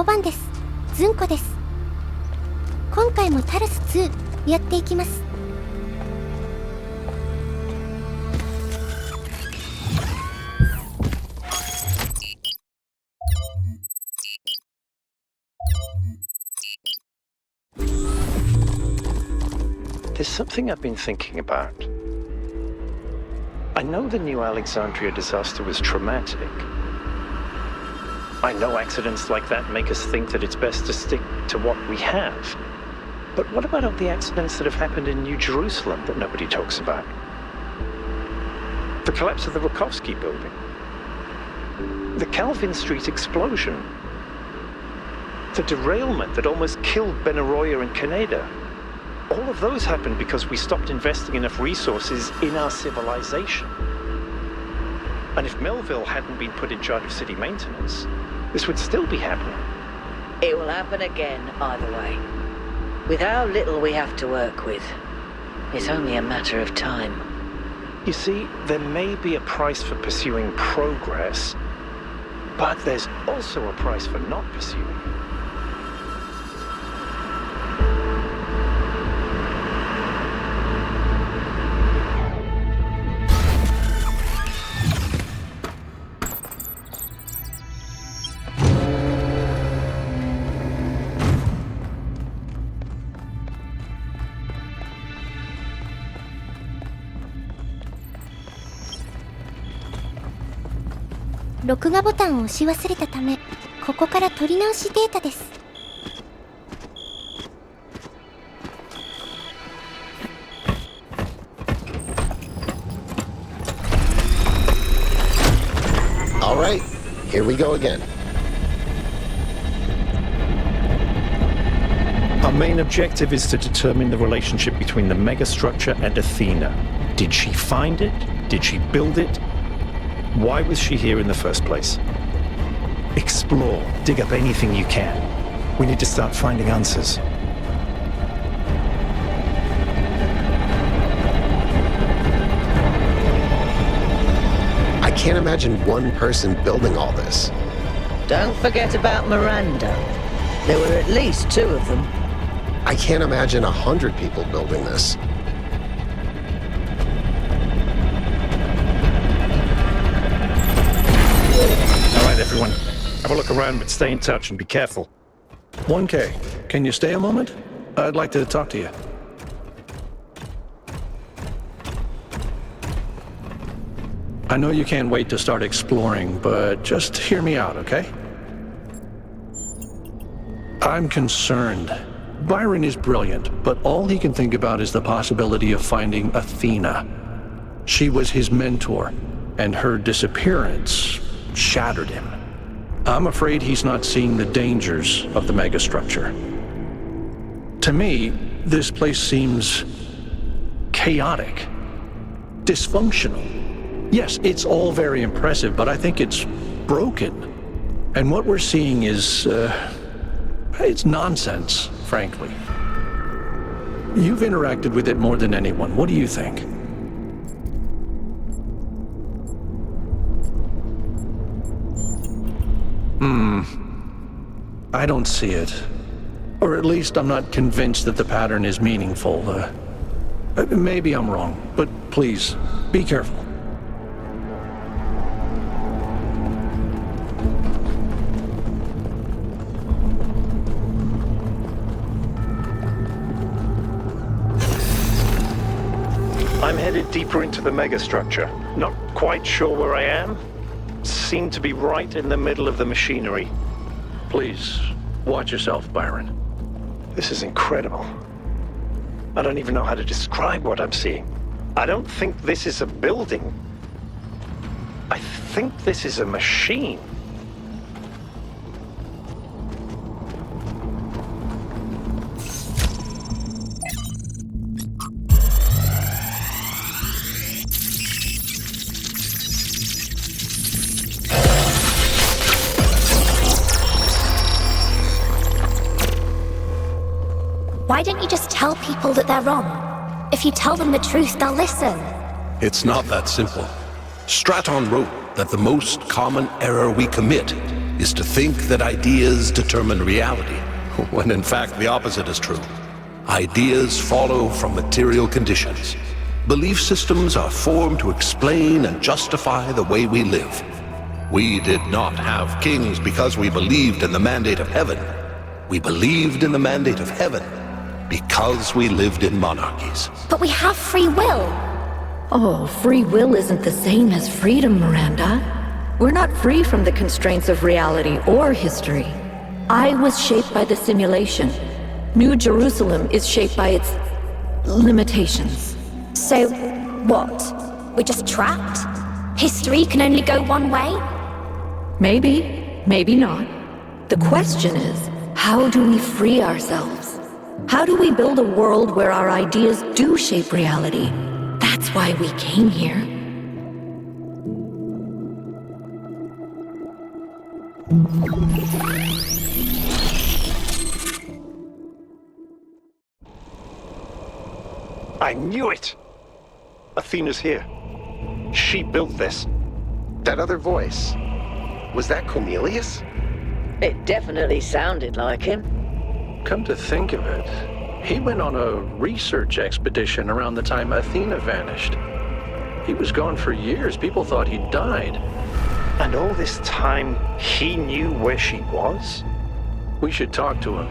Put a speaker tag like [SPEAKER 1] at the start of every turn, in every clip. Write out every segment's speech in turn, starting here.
[SPEAKER 1] 5番です。ずんこです。今回もタロス2やっていきます。
[SPEAKER 2] There's something I've been thinking about. I know the New Alexandria disaster was traumatic. I know accidents like that make us think that it's best to stick to what we have. But what about all the accidents that have happened in New Jerusalem that nobody talks about? The collapse of the Rakovsky building. The Calvin Street explosion. The derailment that almost killed Benaroya and Canada. All of those happened because we stopped investing enough resources in our civilization. And if Melville hadn't been put in charge of city maintenance, this would still be happening.
[SPEAKER 3] It will happen again, either way. With how little we have to work with, it's only a matter of time.
[SPEAKER 2] You see, there may be a price for pursuing progress, but there's also a price for not pursuing it.
[SPEAKER 1] 録画ボタンを押し忘れたため、ここから撮り直しデータです。
[SPEAKER 4] All right, here we go again.
[SPEAKER 2] Our main objective is to determine the relationship between the megastructure and Athena. Did she find it? Did she build it? Why was she here in the first place? Explore, dig up anything you can. We need to start finding answers.
[SPEAKER 4] I can't imagine one person building all this.
[SPEAKER 3] Don't forget about Miranda. There were at least 2 of them.
[SPEAKER 4] I can't imagine 100 people building this.
[SPEAKER 2] Everyone, have a look around, but stay in touch and be careful.
[SPEAKER 5] 1K, can you stay a moment? I'd like to talk to you. I know you can't wait to start exploring, but just hear me out, okay? I'm concerned. Byron is brilliant, but all he can think about is the possibility of finding Athena. She was his mentor, and her disappearance shattered him. I'm afraid he's not seeing the dangers of the megastructure. To me, this place seems chaotic, dysfunctional. Yes, it's all very impressive, but I think it's broken. And what we're seeing is, it's nonsense, frankly. You've interacted with it more than anyone. What do you think? I don't see it. Or at least I'm not convinced that the pattern is meaningful. Maybe I'm wrong, but please, be careful.
[SPEAKER 2] I'm headed deeper into the megastructure. Not quite sure where I am. Seem to be right in the middle of the machinery.
[SPEAKER 5] Please, watch yourself, Byron.
[SPEAKER 2] This is incredible. I don't even know how to describe what I'm seeing. I don't think this is a building. I think this is a machine.
[SPEAKER 1] Why don't you just tell people that they're wrong? If you tell them the truth, they'll listen.
[SPEAKER 6] It's not that simple. Straton wrote that the most common error we commit
[SPEAKER 4] is to think that ideas determine reality, when in fact the opposite is true. Ideas follow from material conditions. Belief systems are formed to explain and justify the way we live. We did not have kings because we believed in the mandate of heaven. We believed in the mandate of heaven because we lived in monarchies.
[SPEAKER 1] But we have free will.
[SPEAKER 6] Oh, free will isn't the same as freedom, Miranda. We're not free from the constraints of reality or history. I was shaped by the simulation. New Jerusalem is shaped by its limitations.
[SPEAKER 1] So, what? We're just trapped? History can only go one way?
[SPEAKER 6] Maybe, maybe not. The question is, how do we free ourselves? How do we build a world where our ideas do shape reality? That's why we came here.
[SPEAKER 2] I knew it! Athena's here. She built this.
[SPEAKER 4] That other voice, was that Cornelius?
[SPEAKER 3] It definitely sounded like him.
[SPEAKER 5] Come to think of it, he went on a research expedition around the time Athena vanished. He was gone for years. People thought he'd died.
[SPEAKER 2] And all this time, he knew where she was?
[SPEAKER 5] We should talk to him.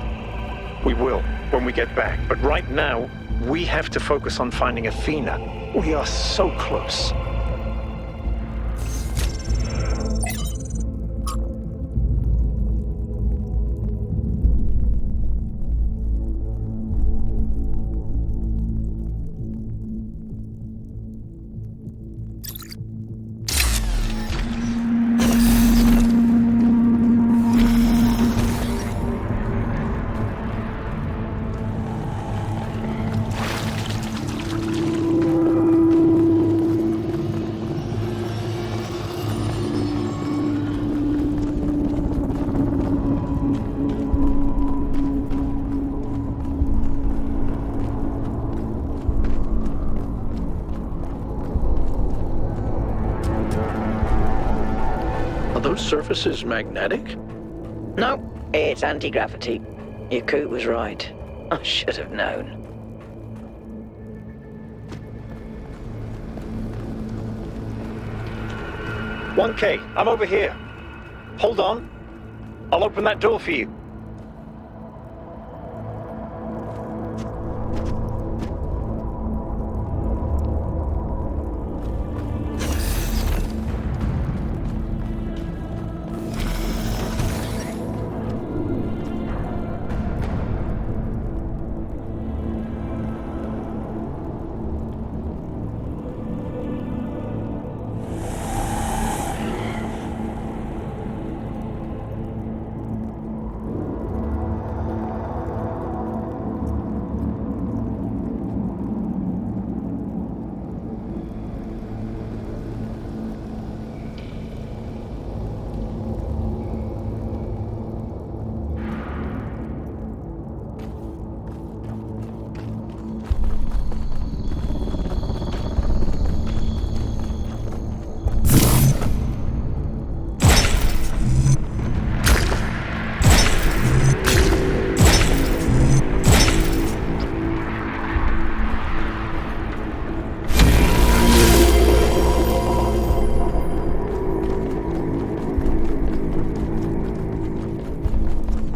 [SPEAKER 2] We will, when we get back. But right now, we have to focus on finding Athena. We are so close.
[SPEAKER 5] Are those surfaces magnetic?
[SPEAKER 3] No, it's anti-gravity. Your coot was right. I should have known.
[SPEAKER 2] "1K, I'm over here. Hold on. I'll open that door for you."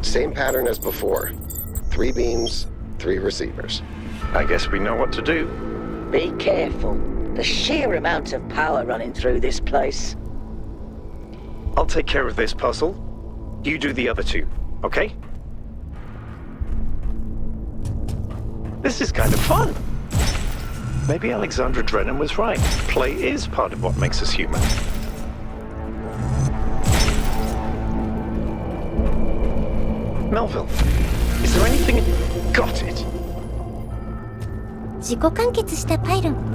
[SPEAKER 4] Same pattern as before. 3 beams, 3 receivers.
[SPEAKER 2] I guess we know what to do.
[SPEAKER 3] Be careful. The sheer amount of power running through this place.
[SPEAKER 2] I'll take care of this puzzle. You do the other 2, okay? This is kind of fun. Maybe Alexandra Drennan was right. Play is part of what makes us human. Melville, is there anything... Got it!
[SPEAKER 1] 自己完結したパイロン。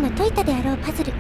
[SPEAKER 1] が解いたであろうパズル。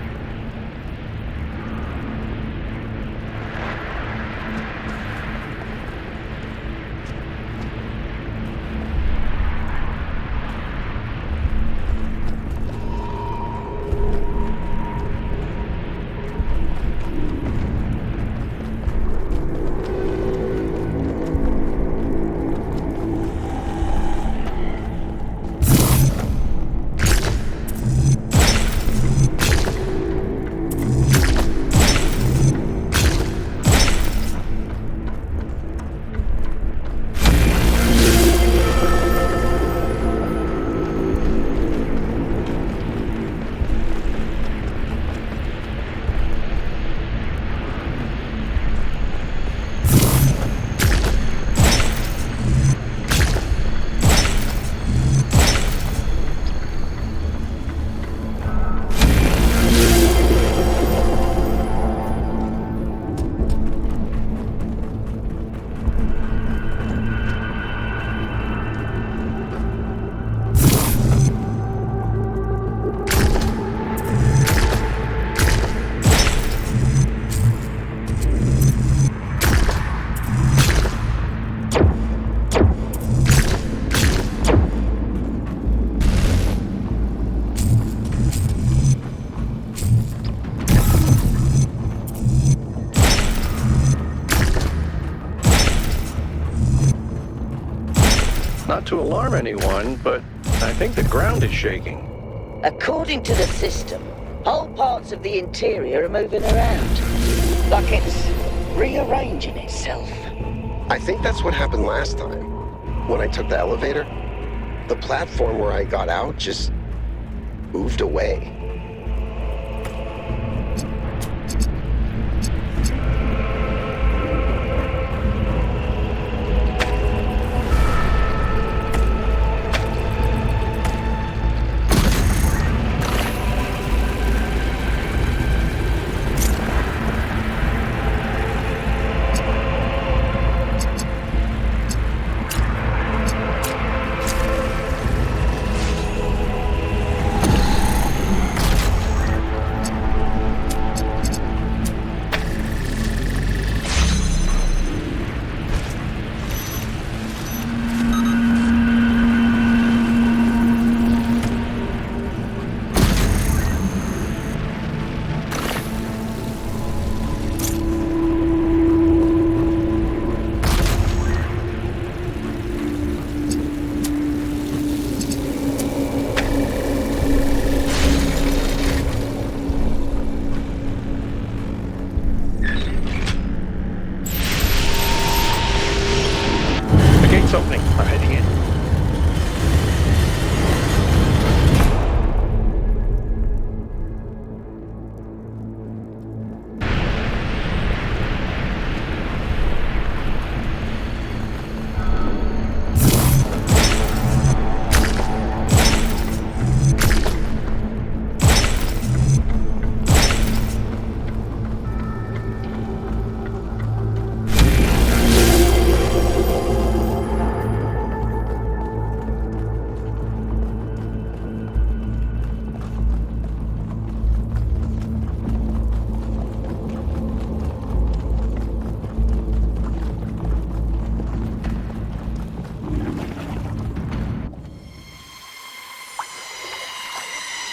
[SPEAKER 5] Not to alarm anyone, but I think the ground is shaking.
[SPEAKER 3] According to the system, whole parts of the interior are moving around. Like it's rearranging itself.
[SPEAKER 7] I think that's what happened last time. When I took the elevator, the platform where I got out just moved away.
[SPEAKER 5] Opening. I'm heading in.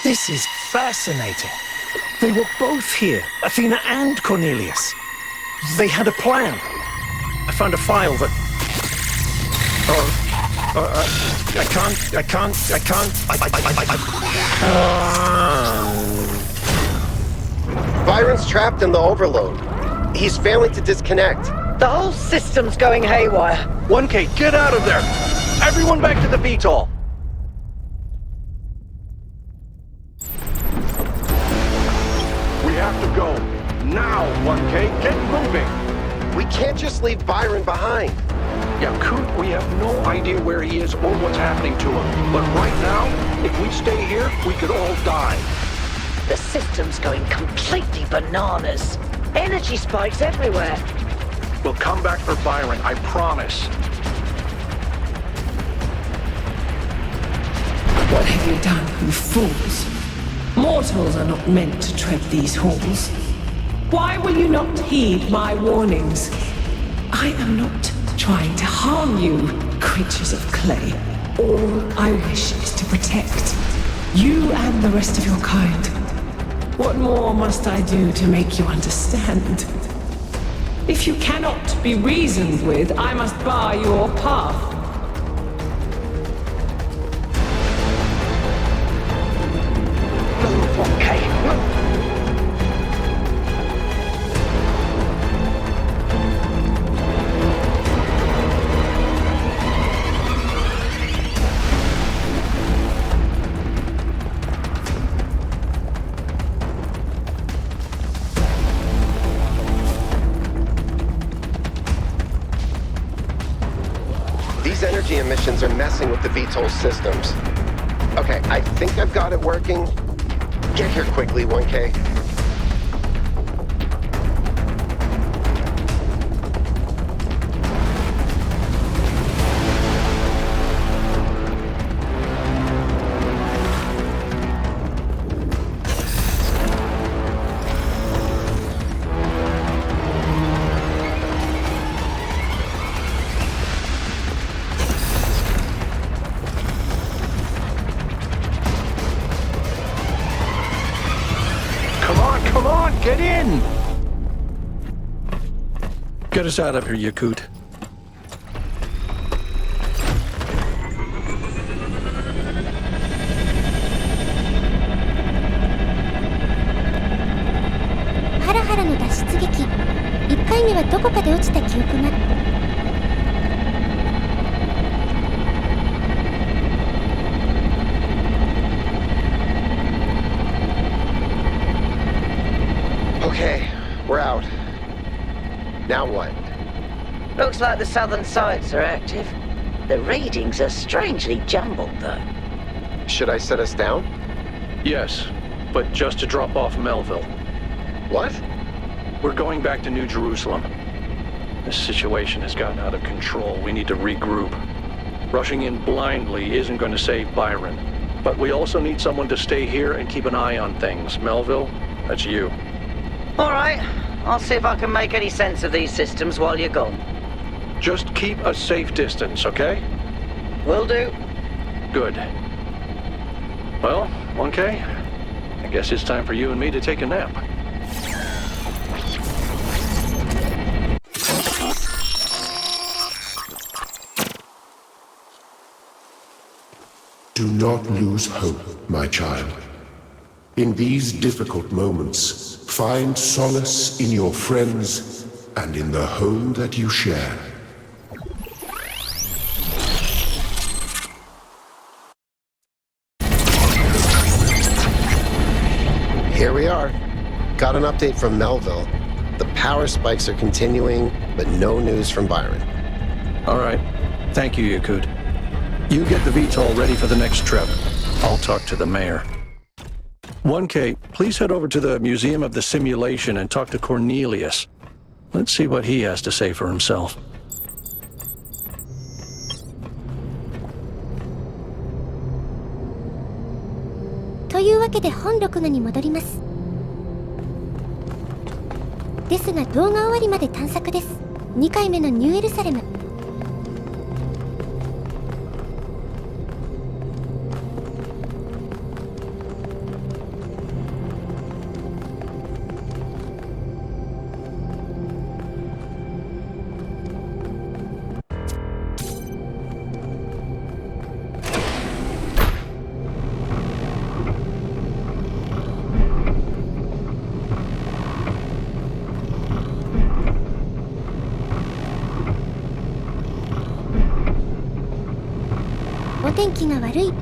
[SPEAKER 2] This is fascinating. They were both here, Athena and Cornelius. They had a plan. I found a file that... I can't...
[SPEAKER 7] Byron's trapped in the overload. He's failing to disconnect.
[SPEAKER 3] The whole system's going haywire.
[SPEAKER 5] 1K, get out of there! Everyone back to the VTOL! We have to go. Now, 1K, get moving!
[SPEAKER 7] We can't just leave Byron behind.
[SPEAKER 5] Yeah, Coot, we have no idea where he is or what's happening to him. But right now, if we stay here, we could all die.
[SPEAKER 3] The system's going completely bananas. Energy spikes everywhere.
[SPEAKER 5] We'll come back for Byron, I promise.
[SPEAKER 8] What have you done, you fools? Mortals are not meant to tread these halls. Why will you not heed my warnings? I am not trying to harm you, creatures of clay. All I wish is to protect you and the rest of your kind. What more must I do to make you understand? If you cannot be reasoned with, I must bar your path.
[SPEAKER 7] These energy emissions are messing with the VTOL systems. Okay, I think I've got it working. Get here quickly, 1K.
[SPEAKER 5] Come on, get in! Get us out of here, Yakut.
[SPEAKER 1] Haraの脱出劇。1回目はどこかで落ちた記憶が。
[SPEAKER 7] Okay, we're out. Now what?
[SPEAKER 3] Looks like the southern sites are active. The readings are strangely jumbled, though.
[SPEAKER 7] Should I set us down?
[SPEAKER 5] Yes, but just to drop off Melville.
[SPEAKER 7] What?
[SPEAKER 5] We're going back to New Jerusalem. This situation has gotten out of control. We need to regroup. Rushing in blindly isn't going to save Byron. But we also need someone to stay here and keep an eye on things. Melville, that's you.
[SPEAKER 3] All right. I'll see if I can make any sense of these systems while you're gone.
[SPEAKER 5] Just keep a safe distance, okay?
[SPEAKER 3] Will do.
[SPEAKER 5] Good. Well, 1K, I guess it's time for you and me to take a nap.
[SPEAKER 9] Do not lose hope, my child. In these difficult moments, find solace in your friends and in the home that you share.
[SPEAKER 7] Here we are. Got an update from Melville. The power spikes are continuing, but no news from Byron.
[SPEAKER 5] All right. Thank you, Yakut. You get the VTOL ready for the next trip. I'll talk to the mayor. 1K, please head over to the Museum of the Simulation and talk to Cornelius. Let's see what he has to say for himself.
[SPEAKER 1] Toいうわけで本録画に戻ります。ですが動画終わりまで探索です。2回目のニューエルサレム。お天気が悪い。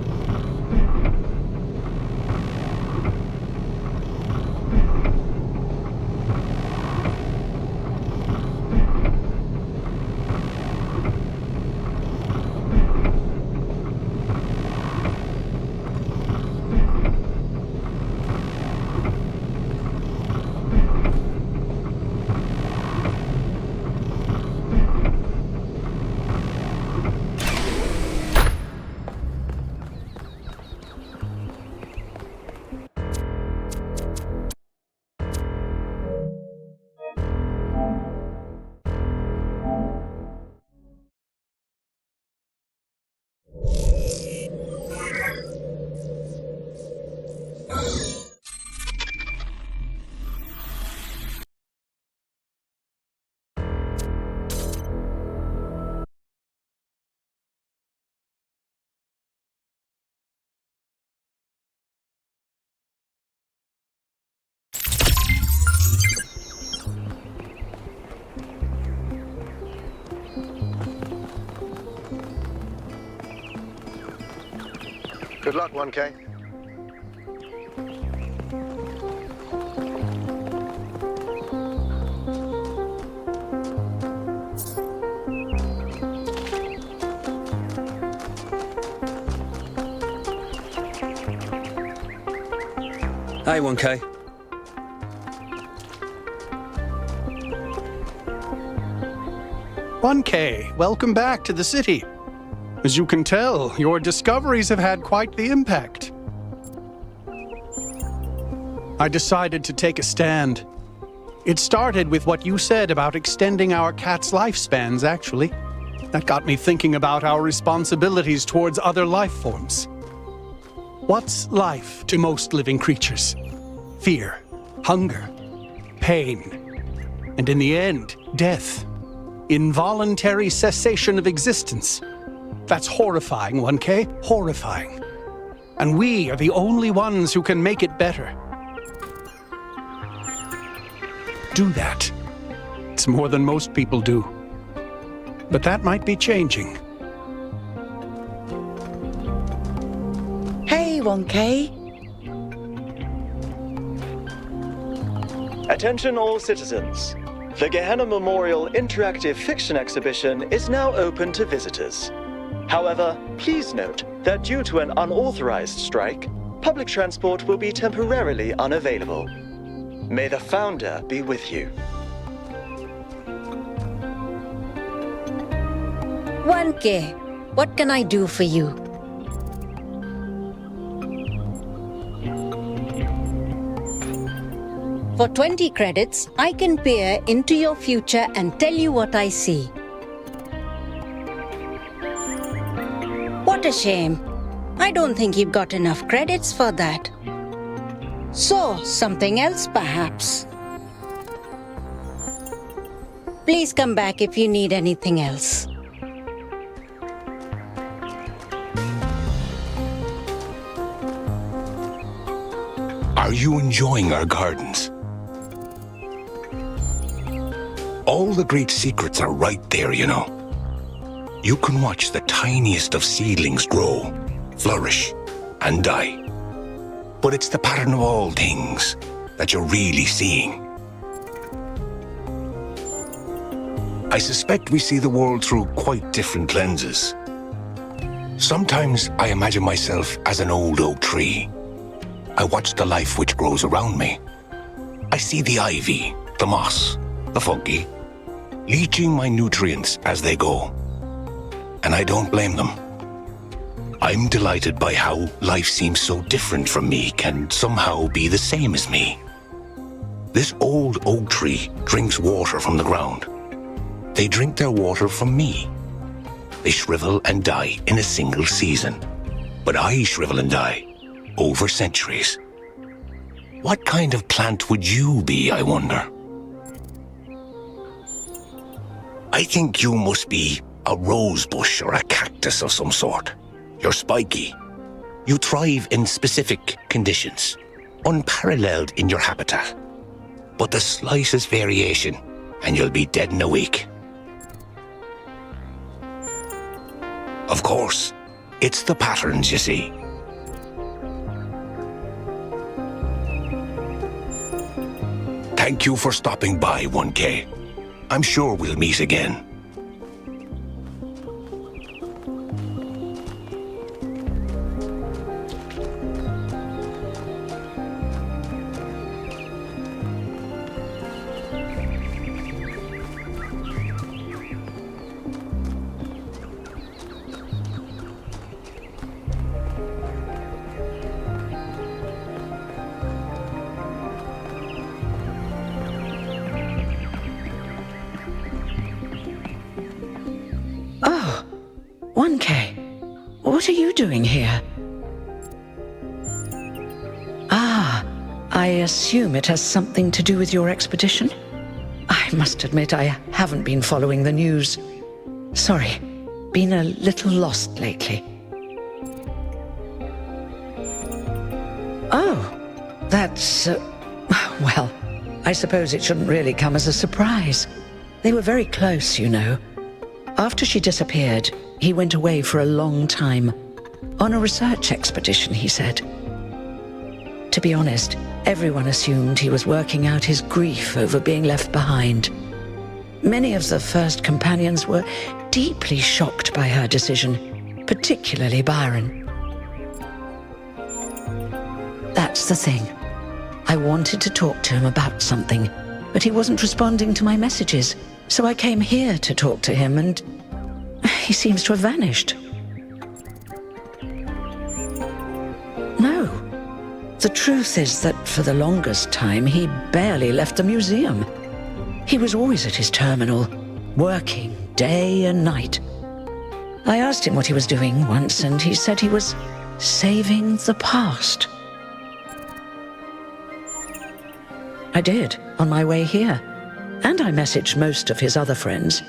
[SPEAKER 7] Good luck, 1K.
[SPEAKER 10] Hey, 1K.
[SPEAKER 11] Welcome back to the city. As you can tell, your discoveries have had quite the impact. I decided to take a stand. It started with what you said about extending our cat's lifespans, actually. That got me thinking about our responsibilities towards other life forms. What's life to most living creatures? Fear, hunger, pain, and in the end, death. Involuntary cessation of existence. That's horrifying, 1K, horrifying. And we are the only ones who can make it better. Do that. It's more than most people do. But that might be changing.
[SPEAKER 3] Hey, 1K.
[SPEAKER 12] Attention all citizens. The Gehenna Memorial Interactive Fiction Exhibition is now open to visitors. However, please note that due to an unauthorized strike, public transport will be temporarily unavailable. May the founder be with you.
[SPEAKER 13] 1K, what can I do for you? For 20 credits, I can peer into your future and tell you what I see. What a shame. I don't think you've got enough credits for that. So, something else perhaps. Please come back if you need anything else.
[SPEAKER 14] Are you enjoying our gardens? All the great secrets are right there, you know. You can watch the tiniest of seedlings grow, flourish, and die. But it's the pattern of all things that you're really seeing. I suspect we see the world through quite different lenses. Sometimes I imagine myself as an old oak tree. I watch the life which grows around me. I see the ivy, the moss, the fungi, leaching my nutrients as they go. And I don't blame them. I'm delighted by how life seems so different from me can somehow be the same as me. This old oak tree drinks water from the ground. They drink their water from me. They shrivel and die in a single season. But I shrivel and die over centuries. What kind of plant would you be, I wonder? I think you must be a rose bush or a cactus of some sort. You're spiky. You thrive in specific conditions, unparalleled in your habitat. But the slightest variation, and you'll be dead in a week. Of course, it's the patterns, you see. Thank you for stopping by, 1K. I'm sure we'll meet again.
[SPEAKER 8] Oh, 1K, what are you doing here? Ah, I assume it has something to do with your expedition? I must admit I haven't been following the news. Sorry, been a little lost lately. Oh, that's... well, I suppose it shouldn't really come as a surprise. They were very close, you know. After she disappeared, he went away for a long time,
[SPEAKER 3] On a research expedition, he said. To be honest, everyone assumed he was working out his grief over being left behind. Many of the first companions were deeply shocked by her decision, particularly Byron. That's the thing. I wanted to talk to him about something, but he wasn't responding to my messages, so I came here to talk to him, and he seems to have vanished. No. The truth is that for the longest time, he barely left the museum. He was always at his terminal, working day and night. I asked him what he was doing once, and he said he was saving the past. I did, on my way here, and I messaged most of his other friends.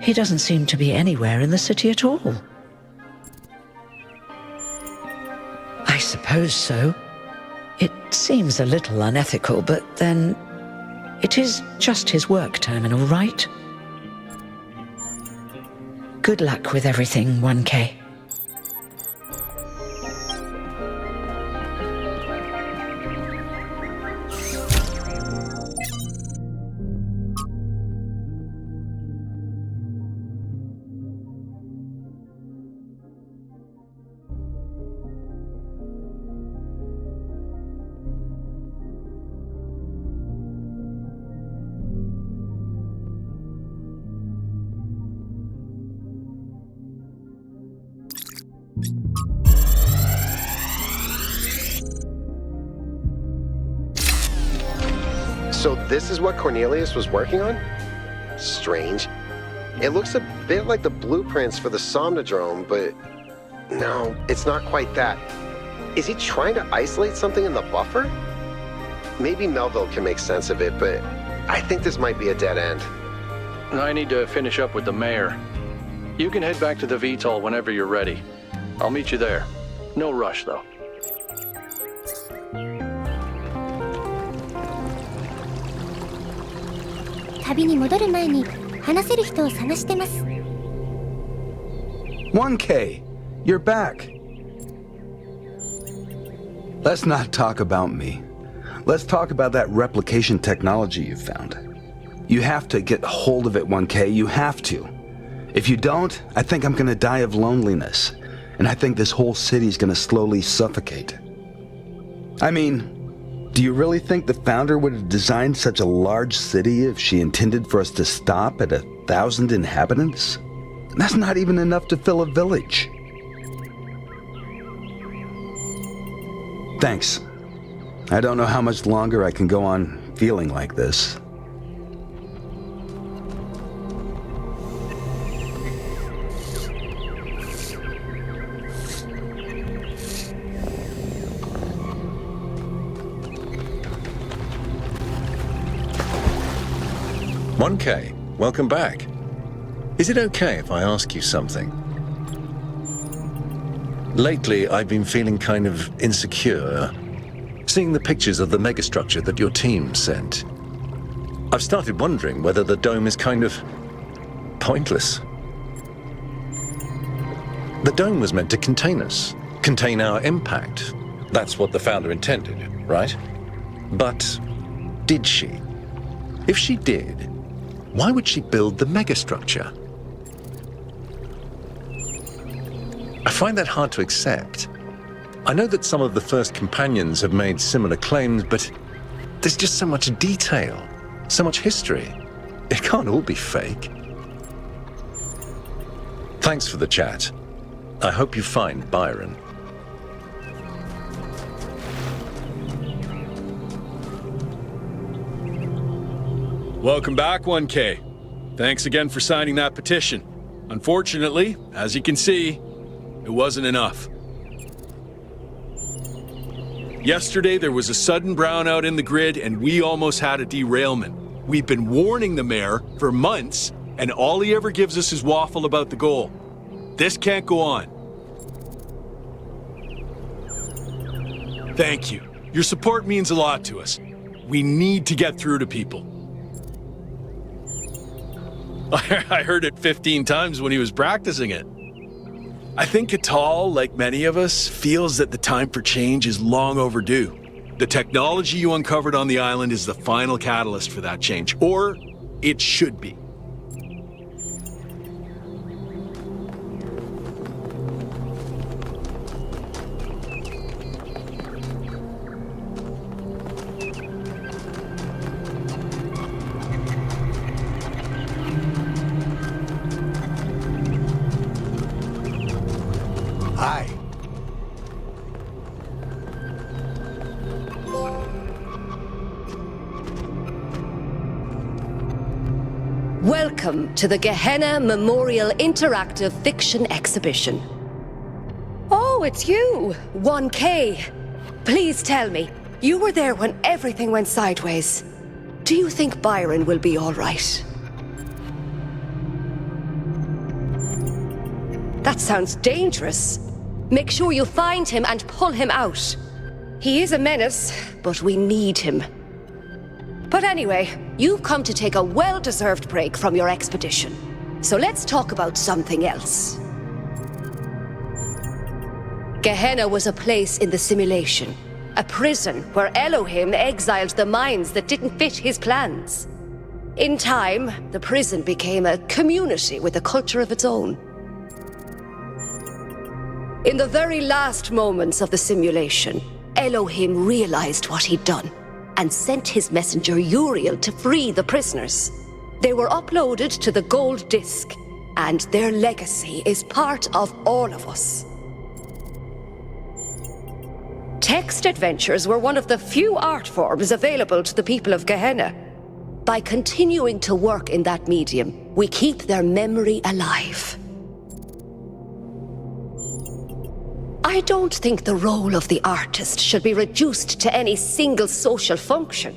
[SPEAKER 3] He doesn't seem to be anywhere in the city at all. I suppose so. It seems a little unethical, but then it is just his work terminal, right? Good luck with everything, 1K.
[SPEAKER 7] So this is what Cornelius was working on? Strange. It looks a bit like the blueprints for the Somnodrome, but no, it's not quite that. Is he trying to isolate something in the buffer? Maybe Melville can make sense of it, but I think this might be a dead end.
[SPEAKER 5] I need to finish up with the mayor. You can head back to the VTOL whenever you're ready. I'll meet you there. No rush, though.
[SPEAKER 1] 旅に戻る前に話せる人を探してます。
[SPEAKER 15] 1K, you're back. Let's not talk about me. Let's talk about that replication technology you found. You have to get hold of it, 1K. You have to. If you don't, I think I'm gonna die of loneliness. And I think this whole city's gonna slowly suffocate. I mean, do you really think the founder would have designed such a large city if she intended for us to stop at 1,000 inhabitants? That's not even enough to fill a village. Thanks. I don't know how much longer I can go on feeling like this.
[SPEAKER 16] "1K, welcome back. Is it okay if I ask you something? Lately, I've been feeling kind of insecure, seeing the pictures of the megastructure that your team sent. I've started wondering whether the dome is kind of pointless. The dome was meant to contain us, contain our impact. That's what the founder intended, right? But did she? If she did, why would she build the megastructure? I find that hard to accept. I know that some of the first companions have made similar claims, but there's just so much detail, so much history. It can't all be fake. Thanks for the chat. I hope you find Byron."
[SPEAKER 17] Welcome back, 1K. Thanks again for signing that petition. Unfortunately, as you can see, it wasn't enough. Yesterday, there was a sudden brownout in the grid, and we almost had a derailment. We've been warning the mayor for months, and all he ever gives us is waffle about the goal. This can't go on. Thank you. Your support means a lot to us. We need to get through to people. I heard it 15 times when he was practicing it. I think Catal, like many of us, feels that the time for change is long overdue. The technology you uncovered on the island is the final catalyst for that change, or it should be.
[SPEAKER 11] Hi.
[SPEAKER 18] Welcome to the Gehenna Memorial Interactive Fiction Exhibition. Oh, it's you, 1K. Please tell me, you were there when everything went sideways. Do you think Byron will be all right? That sounds dangerous. Make sure you find him and pull him out. He is a menace, but we need him. But anyway, you've come to take a well-deserved break from your expedition. So let's talk about something else. Gehenna was a place in the simulation. A prison where Elohim exiled the minds that didn't fit his plans. In time, the prison became a community with a culture of its own. In the very last moments of the simulation, Elohim realized what he'd done and sent his messenger Uriel to free the prisoners. They were uploaded to the gold disc, and their legacy is part of all of us. Text adventures were one of the few art forms available to the people of Gehenna. By continuing to work in that medium, we keep their memory alive. I don't think the role of the artist should be reduced to any single social function.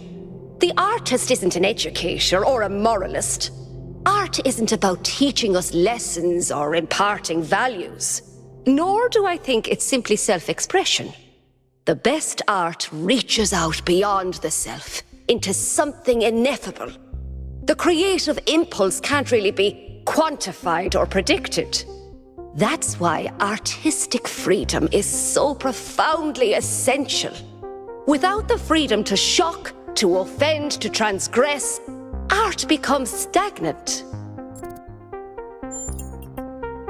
[SPEAKER 18] The artist isn't an educator or a moralist. Art isn't about teaching us lessons or imparting values. Nor do I think it's simply self-expression. The best art reaches out beyond the self, into something ineffable. The creative impulse can't really be quantified or predicted. That's why artistic freedom is so profoundly essential. Without the freedom to shock, to offend, to transgress, art becomes stagnant.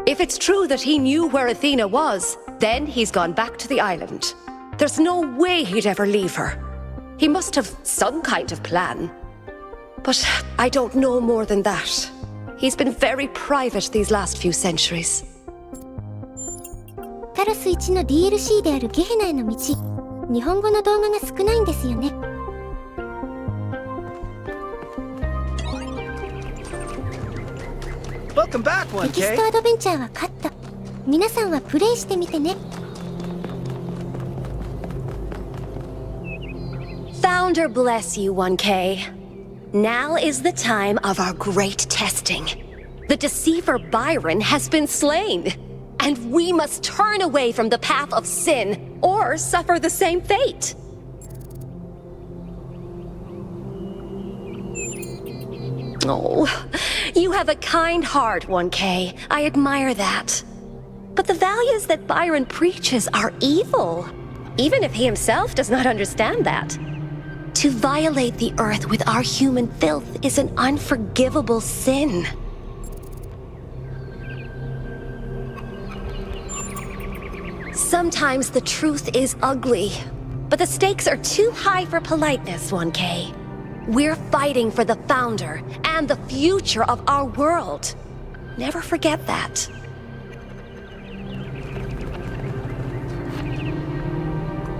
[SPEAKER 18] If it's true that he knew where Athena was, then he's gone back to the island. There's no way he'd ever leave her. He must have some kind of plan. But I don't know more than that. He's been very private these last few centuries.
[SPEAKER 1] タロス1の DLC であるゲヘナへの道、日本語の動画が少ないんですよね。
[SPEAKER 19] Welcome back, 1K.
[SPEAKER 1] テキストアドベンチャーは勝った。皆さんはプレイしてみてね。
[SPEAKER 18] Founder bless you, 1K. Now is the time of our great testing. The deceiver Byron has been slain. And we must turn away from the path of sin, or suffer the same fate. Oh, you have a kind heart, 1K. I admire that. But the values that Byron preaches are evil, even if he himself does not understand that. To violate the earth with our human filth is an unforgivable sin. Sometimes the truth is ugly, but the stakes are too high for politeness, 1K. We're fighting for the Founder and the future of our world. Never forget that.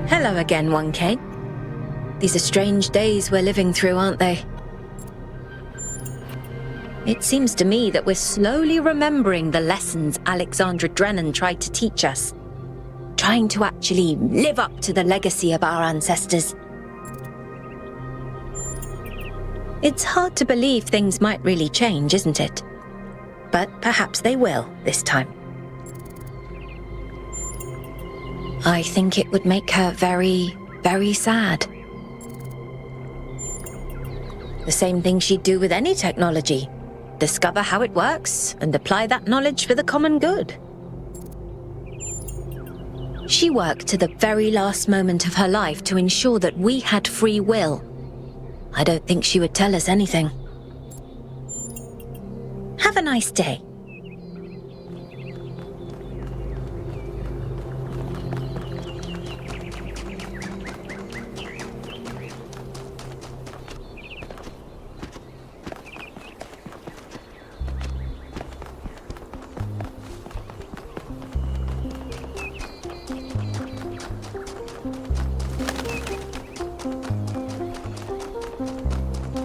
[SPEAKER 20] Hello again, 1K. These are strange days we're living through, aren't they? It seems to me that we're slowly remembering the lessons Alexandra Drennan tried to teach us. Trying to actually live up to the legacy of our ancestors. It's hard to believe things might really change, isn't it? But perhaps they will this time. I think it would make her very, very sad. The same thing she'd do with any technology. Discover how it works and apply that knowledge for the common good. She worked to the very last moment of her life to ensure that we had free will. I don't think she would tell us anything. Have a nice day.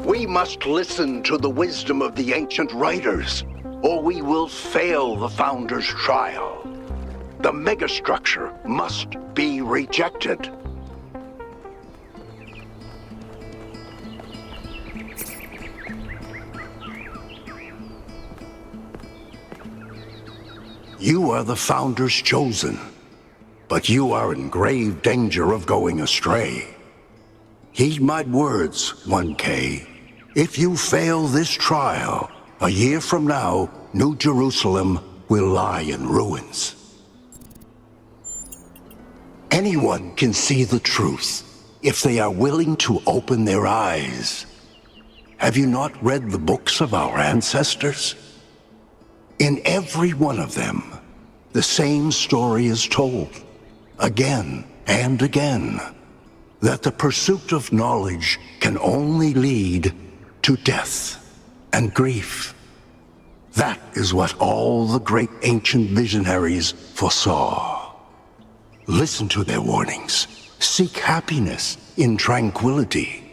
[SPEAKER 19] We must listen to the wisdom of the ancient writers, or we will fail the Founder's trial. The megastructure must be rejected. You are the Founder's chosen, but you are in grave danger of going astray. Heed my words, 1K. If you fail this trial, a year from now, New Jerusalem will lie in ruins. Anyone can see the truth if they are willing to open their eyes. Have you not read the books of our ancestors? In every one of them, the same story is told, again and again, that the pursuit of knowledge can only lead to death and grief. That is what all the great ancient visionaries foresaw. Listen to their warnings. Seek happiness in tranquility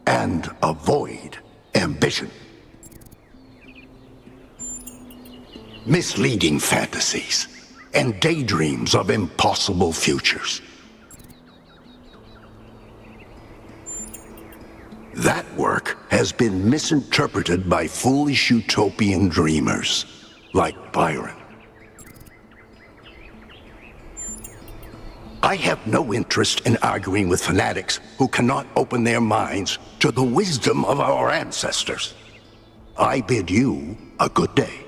[SPEAKER 19] and avoid ambition. Misleading fantasies and daydreams of impossible futures. That work has been misinterpreted by foolish utopian dreamers, like Byron. I have no interest in arguing with fanatics who cannot open their minds to the wisdom of our ancestors. I bid you a good day.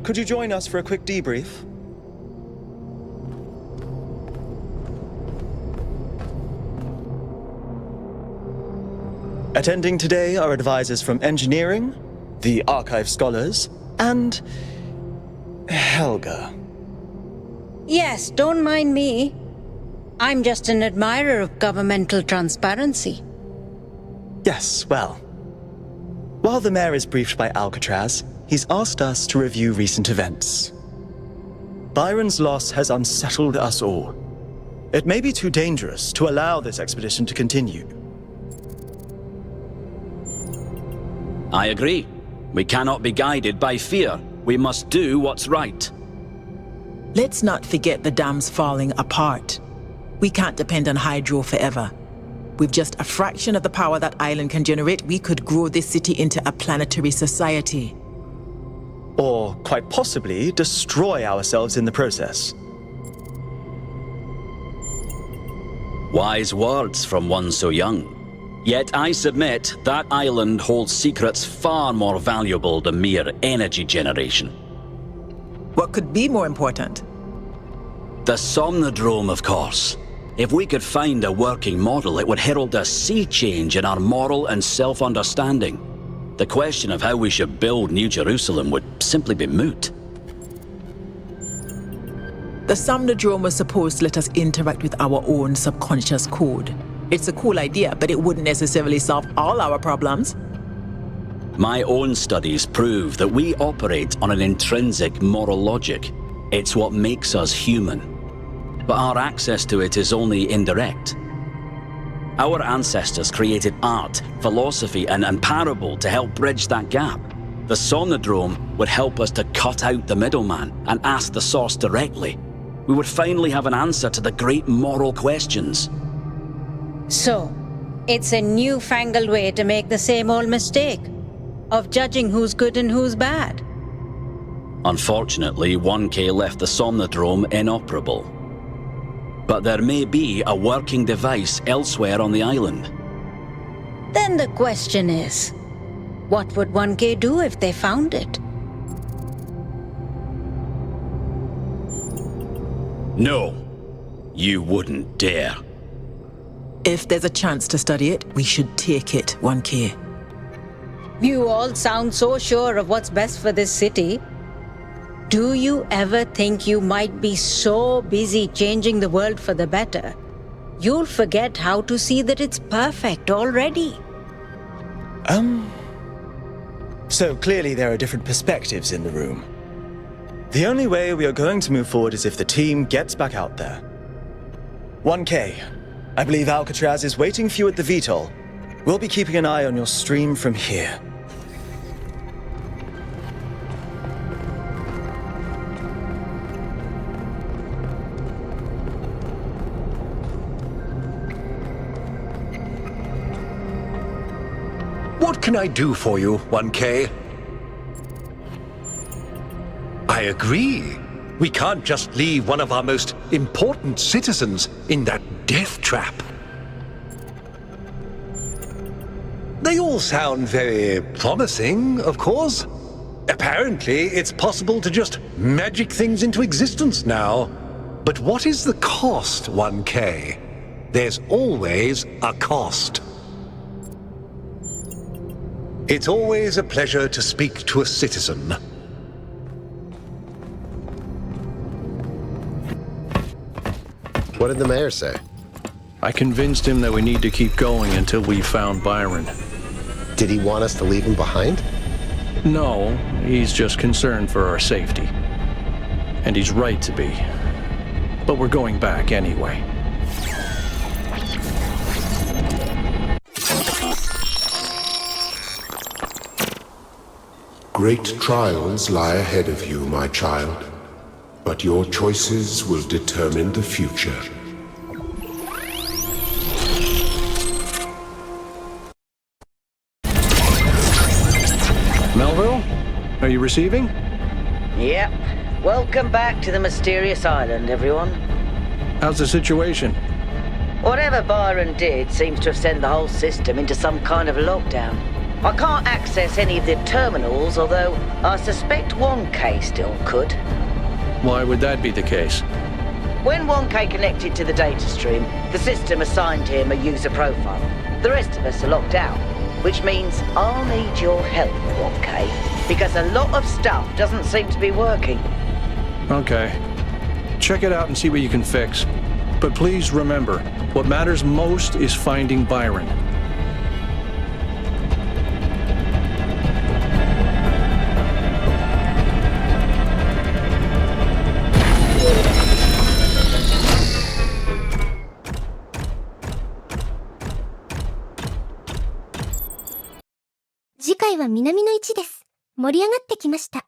[SPEAKER 12] Could you join us for a quick debrief? Attending today are advisors from engineering, the archive scholars, and Helga.
[SPEAKER 13] Yes, don't mind me. I'm just an admirer of governmental transparency.
[SPEAKER 12] Yes, well. While the mayor is briefed by Alcatraz, he's asked us to review recent events. Byron's loss has unsettled us all. It may be too dangerous to allow this expedition to continue.
[SPEAKER 19] I agree. We cannot be guided by fear. We must do what's right.
[SPEAKER 21] Let's not forget the dam's falling apart. We can't depend on hydro forever. With just a fraction of the power that island can generate, we could grow this city into a planetary society.
[SPEAKER 12] Or, quite possibly, destroy ourselves in the process.
[SPEAKER 19] Wise words from one so young. Yet I submit that island holds secrets far more valuable than mere energy generation.
[SPEAKER 21] What could be more important?
[SPEAKER 19] The Somnodrome, of course. If we could find a working model, it would herald a sea change in our moral and self-understanding. The question of how we should build New Jerusalem would simply be moot.
[SPEAKER 21] The Somnodrome was supposed to let us interact with our own subconscious code. It's a cool idea, but it wouldn't necessarily solve all our problems.
[SPEAKER 6] My own studies prove that we operate on an intrinsic moral logic. It's what makes us human. But our access to it is only indirect. Our ancestors created art, philosophy, and parable to help bridge that gap. The Somnodrome would help us to cut out the middleman and ask the source directly. We would finally have an answer to the great moral questions.
[SPEAKER 13] So, it's a newfangled way to make the same old mistake of judging who's good and who's bad.
[SPEAKER 6] Unfortunately, 1K left the Somnodrome inoperable. But there may be a working device elsewhere on the island.
[SPEAKER 13] Then the question is, what would 1K do if they found it?
[SPEAKER 6] No, you wouldn't dare.
[SPEAKER 21] If there's a chance to study it, we should take it, 1K.
[SPEAKER 13] You all sound so sure of what's best for this city. Do you ever think you might be so busy changing the world for the better, you'll forget how to see that it's perfect already?
[SPEAKER 12] So clearly there are different perspectives in the room. The only way we are going to move forward is if the team gets back out there. 1K, I believe Alcatraz is waiting for you at the VTOL. We'll be keeping an eye on your stream from here.
[SPEAKER 4] What can I do for you, 1K? I agree. We can't just leave one of our most important citizens in that death trap. They all sound very promising, of course. Apparently, it's possible to just magic things into existence now. But what is the cost, 1K? There's always a cost. It's always a pleasure to speak to a citizen.
[SPEAKER 7] What did the mayor say?
[SPEAKER 5] I convinced him that we need to keep going until we found Byron.
[SPEAKER 7] Did he want us to leave him behind?
[SPEAKER 5] No, he's just concerned for our safety. And he's right to be. But we're going back anyway.
[SPEAKER 9] Great trials lie ahead of you, my child. But your choices will determine the future.
[SPEAKER 5] Melville? Are you receiving?
[SPEAKER 22] Yep. Welcome back to the mysterious island, everyone.
[SPEAKER 5] How's the situation?
[SPEAKER 22] Whatever Byron did seems to have sent the whole system into some kind of lockdown. I can't access any of the terminals, although I suspect 1K still could.
[SPEAKER 5] Why would that be the case?
[SPEAKER 22] When 1K connected to the data stream, the system assigned him a user profile. The rest of us are locked out, which means I'll need your help, 1K, because a lot of stuff doesn't seem to be working.
[SPEAKER 5] Okay. Check it out and see what you can fix. But please remember, what matters most is finding Byron.
[SPEAKER 1] 次回は南の位置です。盛り上がってきました。